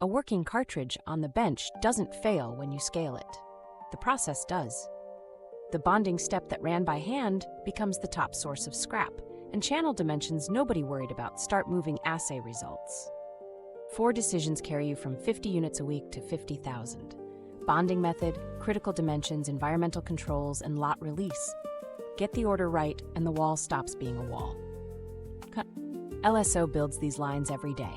A working cartridge on the bench doesn't fail when you scale it. The process does. The bonding step that ran by hand becomes the top source of scrap, and channel dimensions nobody worried about start moving assay results. 4 decisions carry you from 50 units a week to 50,000. Bonding method, critical dimensions, environmental controls, and lot release. Get the order right, and the wall stops being a wall. LSO builds these lines every day.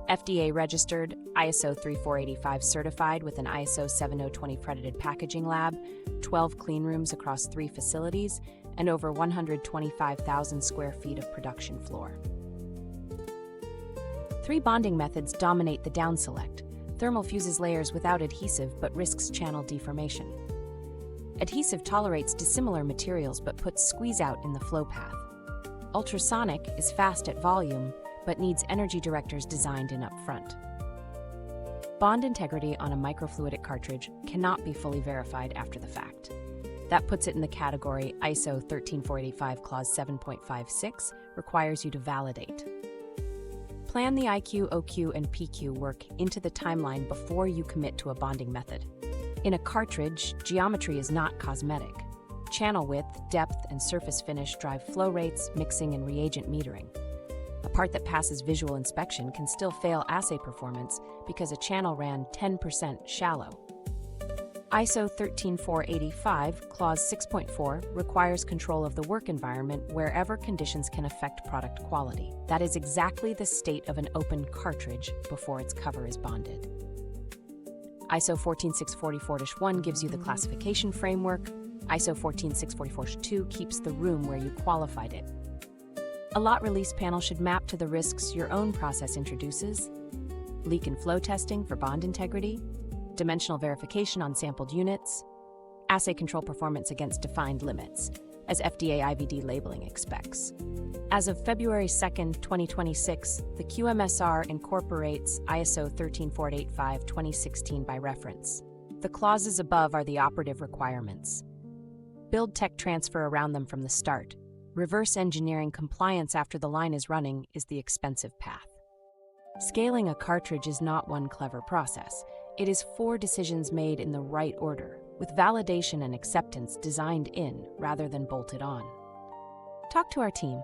FDA registered, ISO 3485 certified with an ISO 7020 accredited packaging lab, 12 clean rooms across 3 facilities, and over 125,000 square feet of production floor. 3 bonding methods dominate the down select. Thermal fuses layers without adhesive but risks channel deformation. Adhesive tolerates dissimilar materials but puts squeeze out in the flow path. Ultrasonic is fast at volume but needs energy directors designed in up front. Bond integrity on a microfluidic cartridge cannot be fully verified after the fact. That puts it in the category ISO 13485 Clause 7.56 requires you to validate. Plan the IQ, OQ, and PQ work into the timeline before you commit to a bonding method. In a cartridge, geometry is not cosmetic. Channel width, depth, and surface finish drive flow rates, mixing, and reagent metering. A part that passes visual inspection can still fail assay performance because a channel ran 10% shallow. ISO 13485, Clause 6.4, requires control of the work environment wherever conditions can affect product quality. That is exactly the state of an open cartridge before its cover is bonded. ISO 14644-1 gives you the classification framework. ISO 14644-2 keeps the room where you qualified it. A lot release panel should map to the risks your own process introduces: leak and flow testing for bond integrity, dimensional verification on sampled units, assay control performance against defined limits, as FDA IVD labeling expects. As of February 2, 2026, the QMSR incorporates ISO 13485-2016 by reference. The clauses above are the operative requirements. Build tech transfer around them from the start. Reverse engineering compliance after the line is running is the expensive path. Scaling a cartridge is not one clever process. It is 4 decisions made in the right order, with validation and acceptance designed in rather than bolted on. Talk to our team.